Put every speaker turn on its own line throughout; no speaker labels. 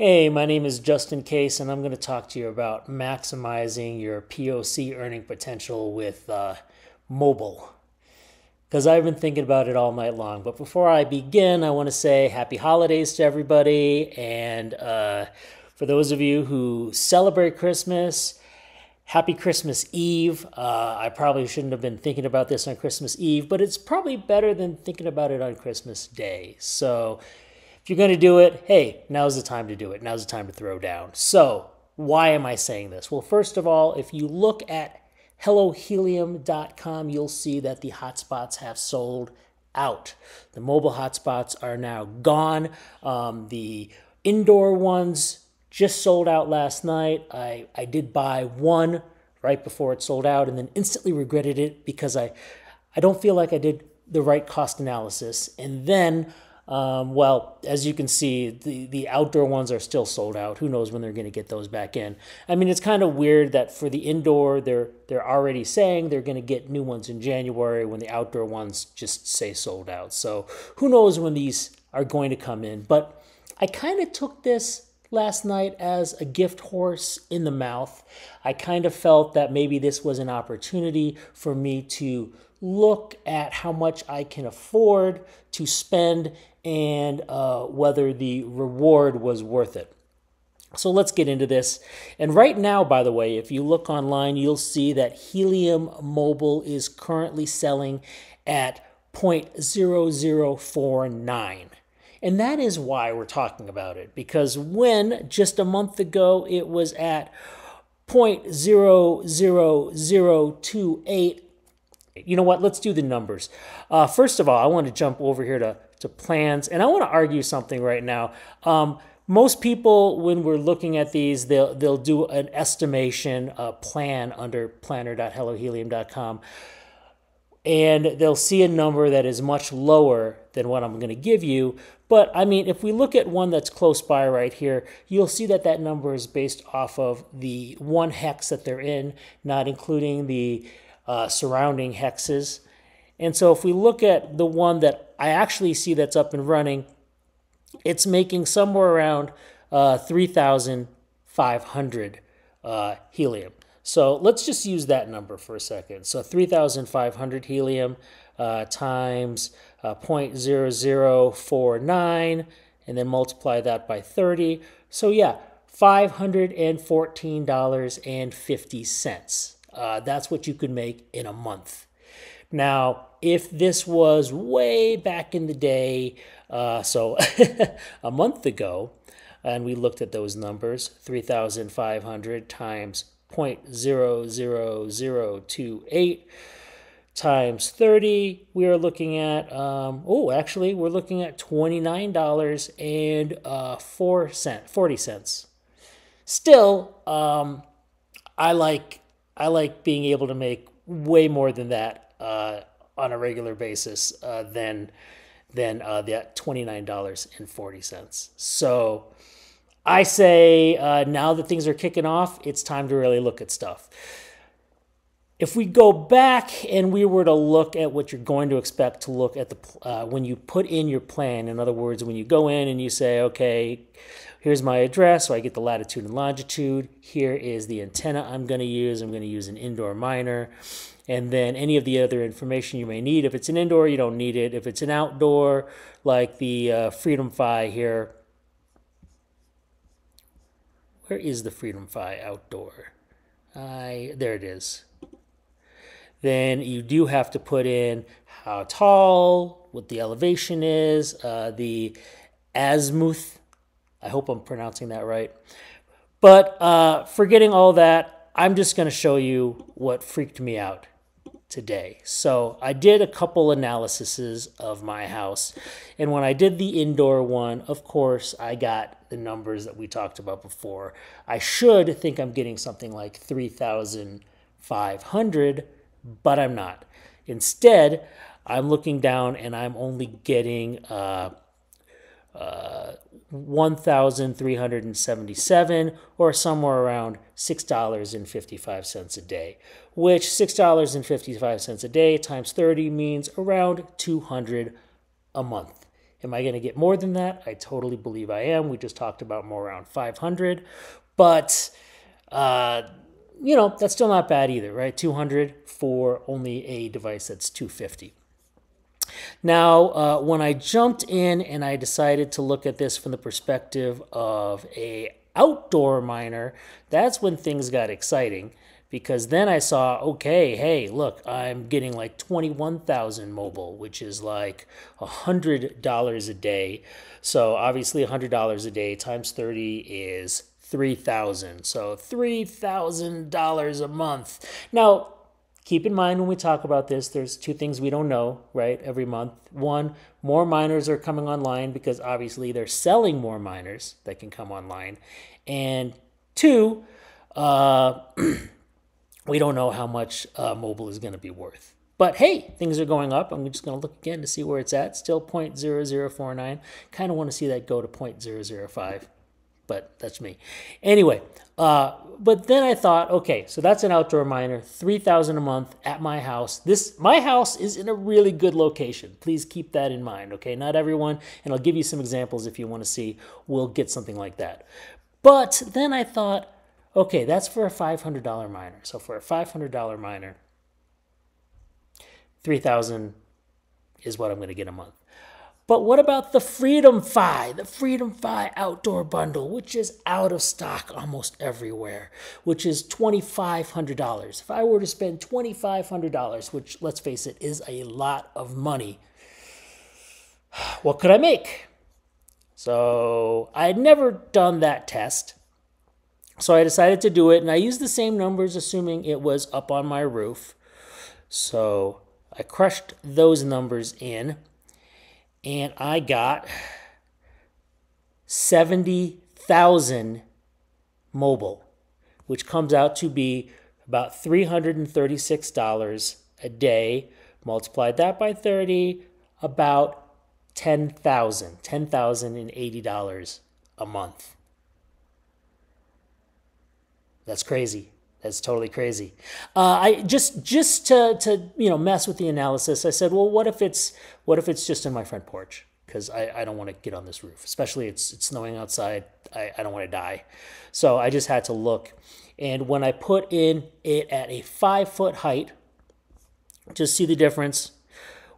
Hey, my name is Justin Case, and I'm going to talk to you about maximizing your POC earning potential with mobile. Because I've been thinking about it all night long. But before I begin, I want to say happy holidays to everybody. And for those of you who celebrate Christmas, happy Christmas Eve. I probably shouldn't have been thinking about this on Christmas Eve, but it's probably better than thinking about it on Christmas Day. So if you're going to do it, hey, now's the time to do it. Now's the time to throw down. So why am I saying this? Well, first of all, if you look at HelloHelium.com, you'll see that the hotspots have sold out. The mobile hotspots are now gone. The indoor ones just sold out last night. I did buy one right before it sold out and then instantly regretted it because I don't feel like I did the right cost analysis. And then well, as you can see, the outdoor ones are still sold out. Who knows when they're going to get those back in? I mean, it's kind of weird that for the indoor, they're already saying they're going to get new ones in January when the outdoor ones just say sold out. So who knows when these are going to come in? But I kind of took this last night as a gift horse in the mouth. I kind of felt that maybe this was an opportunity for me to look at how much I can afford to spend and whether the reward was worth it. So let's get into this. And right now, by the way, if you look online, you'll see that Helium Mobile is currently selling at 0.0049. And that is why we're talking about it, because when just a month ago it was at 0.00028. You know what? Let's do the numbers. First of all, I want to jump over here to plans, and I want to argue something right now. Most people, when we're looking at these, they'll do an estimation plan under planner.hellohelium.com, and they'll see a number that is much lower than what I'm going to give you. But I mean, if we look at one that's close by right here, you'll see that that number is based off of the one hex that they're in, not including the surrounding hexes. And so if we look at the one that I actually see that's up and running, it's making somewhere around 3,500 helium. So let's just use that number for a second. So 3,500 helium times 0.0049, and then multiply that by 30. So yeah, $514.50. That's what you could make in a month. Now, if this was way back in the day, so a month ago, and we looked at those numbers, 3,500 times 0.00028 times 30, we are looking at, actually, we're looking at $29.40. Still, I like being able to make way more than that on a regular basis than that $29.40. So I say now that things are kicking off, it's time to really look at stuff. If we go back and we were to look at what you're going to expect to look at the when you put in your plan, in other words, when you go in and you say, okay, here's my address, so I get the latitude and longitude. Here is the antenna I'm going to use. I'm going to use an indoor miner. And then any of the other information you may need. If it's an indoor, you don't need it. If it's an outdoor, like the FreedomFi here. Where is the FreedomFi outdoor? There it is. Then you do have to put in how tall, what the elevation is, the azimuth. I hope I'm pronouncing that right. But forgetting all that, I'm just going to show you what freaked me out today. So I did a couple analyses of my house. And when I did the indoor one, of course, I got the numbers that we talked about before. I should think I'm getting something like 3,500, but I'm not. Instead, I'm looking down and I'm only getting 1,377, or somewhere around $6.55 a day, which $6.55 a day times 30 means around $200 a month. Am I going to get more than that? I totally believe I am. We just talked about more around 500. But, that's still not bad either, right? 200 for only a device that's 250. Now, when I jumped in and I decided to look at this from the perspective of a outdoor miner, that's when things got exciting, because then I saw, okay, hey, look, I'm getting like 21,000 mobile, which is like $100 a day. So obviously $100 a day times 30 is 3,000. So $3,000 a month. Now, keep in mind when we talk about this, there's two things we don't know, right, every month. One, more miners are coming online because obviously they're selling more miners that can come online. And two, we don't know how much mobile is going to be worth. But hey, things are going up. I'm just going to look again to see where it's at. Still 0.0049. Kind of want to see that go to 0.005. But that's me. Anyway, but then I thought, okay, so that's an outdoor miner, 3,000 a month at my house. My house is in a really good location. Please keep that in mind, okay? Not everyone, and I'll give you some examples if you want to see, will get something like that. But then I thought, okay, that's for a $500 miner. So for a $500 miner, 3,000 is what I'm going to get a month. But what about the FreedomFi outdoor bundle, which is out of stock almost everywhere, which is $2,500. If I were to spend $2,500, which, let's face it, is a lot of money, what could I make? So I had never done that test. So I decided to do it, and I used the same numbers, assuming it was up on my roof. So I crushed those numbers in, and I got 70,000 mobile, which comes out to be about $336 a day. Multiplied that by 30, about $10,080 a month. That's crazy. That's totally crazy. I just to mess with the analysis, I said, well, what if it's just in my front porch? Because I don't want to get on this roof, especially it's snowing outside. I don't want to die. So I just had to look. And when I put in it at a 5-foot height, just see the difference,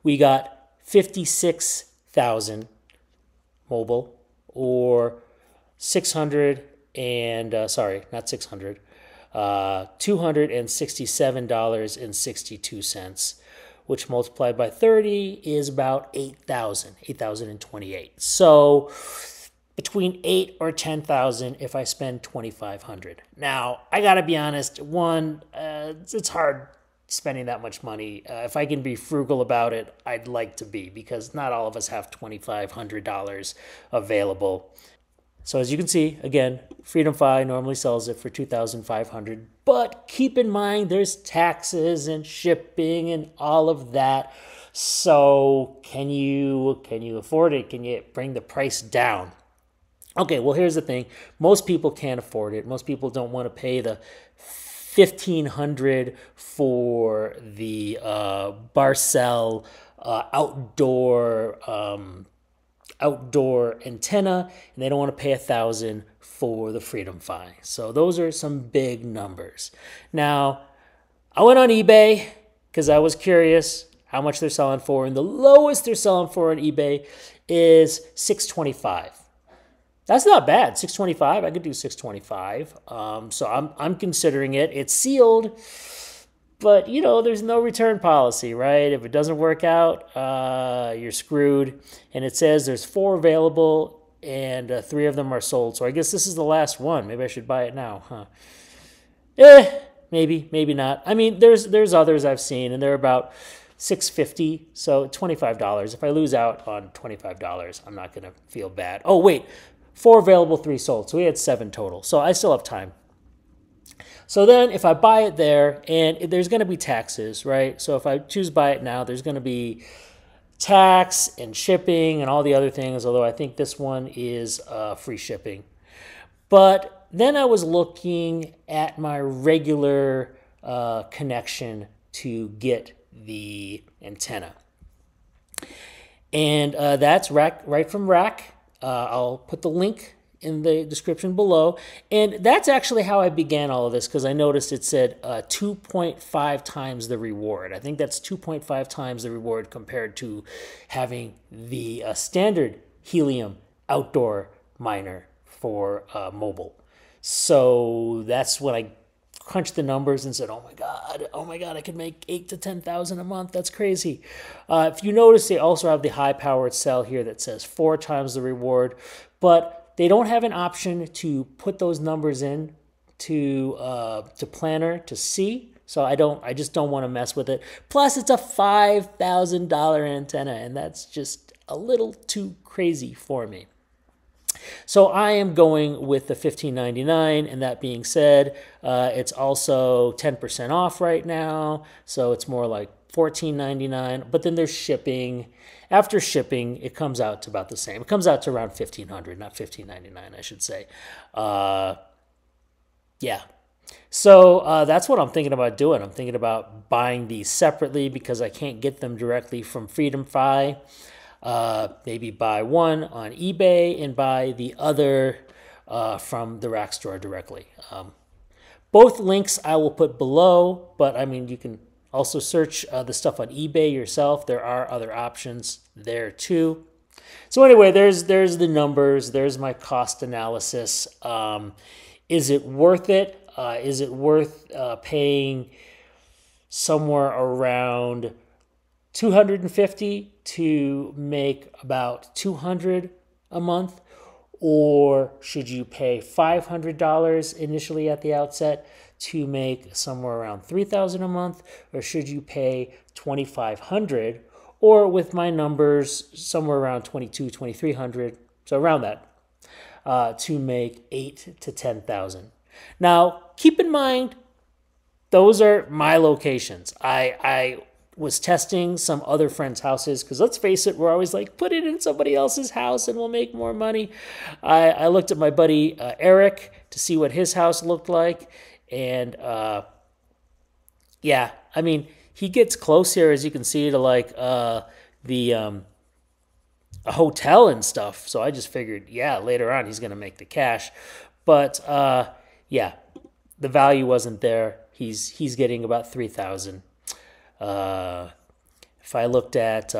we got 56,000 mobile, or 600 and sorry, not 600, $267.62, which multiplied by 30 is about 8,028. So between 8 or 10,000 if I spend 2,500. Now, I got to be honest, it's hard spending that much money. If I can be frugal about it, I'd like to be, because not all of us have $2,500 available. So as you can see, again, FreedomFi normally sells it for $2,500, but keep in mind there's taxes and shipping and all of that. So can you afford it? Can you bring the price down? Okay, well, here's the thing. Most people can't afford it. Most people don't want to pay the $1,500 for the Barcel outdoor antenna, and they don't want to pay $1,000 for the FreedomFi. So those are some big numbers. Now, I went on eBay because I was curious how much they're selling for, and the lowest they're selling for on eBay is $625. That's not bad. $625. I could do $625. So I'm considering it. It's sealed, but there's no return policy, right? If it doesn't work out, you're screwed. And it says there's 4 available, and 3 of them are sold. So I guess this is the last one. Maybe I should buy it now, huh? Maybe not. I mean, there's others I've seen, and they're about $650, so $25. If I lose out on $25, I'm not gonna feel bad. Oh wait, 4 available, 3 sold. So we had 7 total. So I still have time. So then if I buy it there, and there's going to be taxes, right? So if I choose buy it now, there's going to be tax and shipping and all the other things, although I think this one is free shipping. But then I was looking at my regular connection to get the antenna. And that's right from Rack. I'll put the link in the description below. And that's actually how I began all of this, because I noticed it said 2.5 times the reward. I think that's 2.5 times the reward compared to having the standard Helium outdoor miner for mobile. So that's when I crunched the numbers and said, oh my God, I could make 8 to 10,000 a month. That's crazy. If you notice, they also have the high powered cell here that says 4 times the reward, but they don't have an option to put those numbers in to Planner to see. So I just don't want to mess with it. Plus, it's a $5,000 antenna, and that's just a little too crazy for me. So I am going with the $15.99, and that being said, it's also 10% off right now, so it's more like $14.99, but then there's shipping. After shipping, it comes out to about the same. It comes out to around $1,500, not $15.99, I should say. Yeah. So that's what I'm thinking about doing. I'm thinking about buying these separately because I can't get them directly from FreedomFi. Maybe buy one on eBay and buy the other from the Rack store directly. Both links I will put below, but I mean, you can also search the stuff on eBay yourself. There are other options there too. So anyway, there's the numbers. There's my cost analysis. Is it worth it? Is it worth paying somewhere around $250 to make about $200 a month? Or should you pay $500 initially at the outset to make somewhere around $3,000 a month? Or should you pay $2,500, or with my numbers, somewhere around $2,200, $2,300, so around that, to make $8,000 to $10,000? Now, keep in mind, those are my locations. I was testing some other friends' houses, because let's face it, we're always like, put it in somebody else's house and we'll make more money. I looked at my buddy Eric to see what his house looked like, and yeah, I mean, he gets close here, as you can see, to like a hotel and stuff. So I just figured, yeah, later on he's going to make the cash. But yeah, the value wasn't there. He's getting about $3,000. If I looked at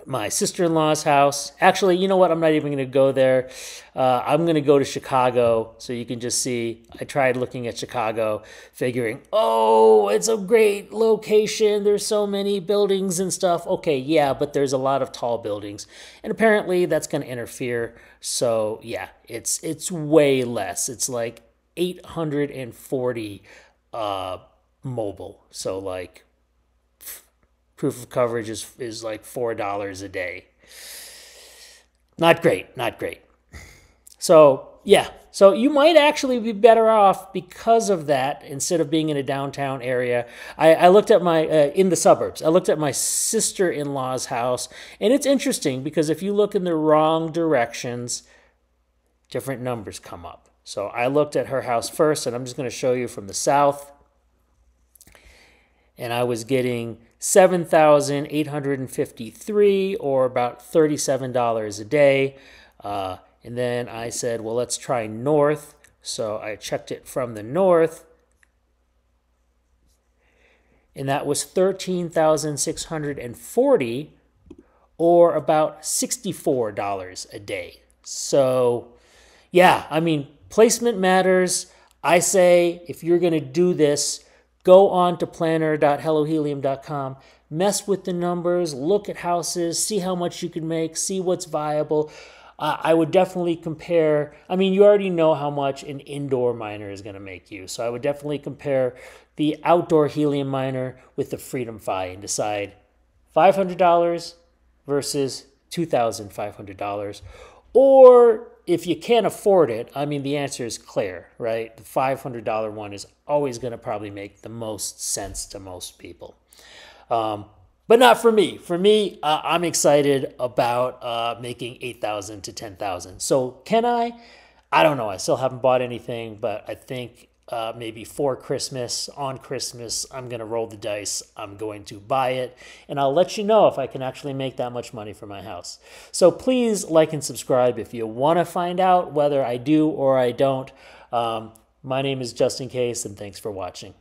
my sister-in-law's house, actually, you know what? I'm not even going to go there. I'm going to go to Chicago, so you can just see. I tried looking at Chicago, figuring, oh, it's a great location. There's so many buildings and stuff. Okay, yeah, but there's a lot of tall buildings, and apparently that's going to interfere. So yeah, it's way less. It's like 840 mobile. So like proof of coverage is like $4 a day. Not great, not great. So yeah, so you might actually be better off because of that, instead of being in a downtown area. I looked at my, in the suburbs, I looked at my sister-in-law's house, and it's interesting because if you look in the wrong directions, different numbers come up. So I looked at her house first, and I'm just going to show you from the south. And I was getting $7,853, or about $37 a day. And then I said, well, let's try north. So I checked it from the north, and that was $13,640, or about $64 a day. So yeah, I mean, placement matters. I say, if you're going to do this, go on to planner.hellohelium.com, mess with the numbers, look at houses, see how much you can make, see what's viable. I would definitely compare. I mean, you already know how much an indoor miner is going to make you. So I would definitely compare the outdoor Helium miner with the FreedomFi and decide $500 versus $2,500. Or if you can't afford it, I mean, the answer is clear, right? The $500 one is always going to probably make the most sense to most people. But not for me. For me, I'm excited about making $8,000 to $10,000. So can I? I don't know. I still haven't bought anything, but I think maybe for Christmas, on Christmas, I'm going to roll the dice. I'm going to buy it, and I'll let you know if I can actually make that much money for my house. So please like and subscribe if you want to find out whether I do or I don't. My name is Justin Case, and thanks for watching.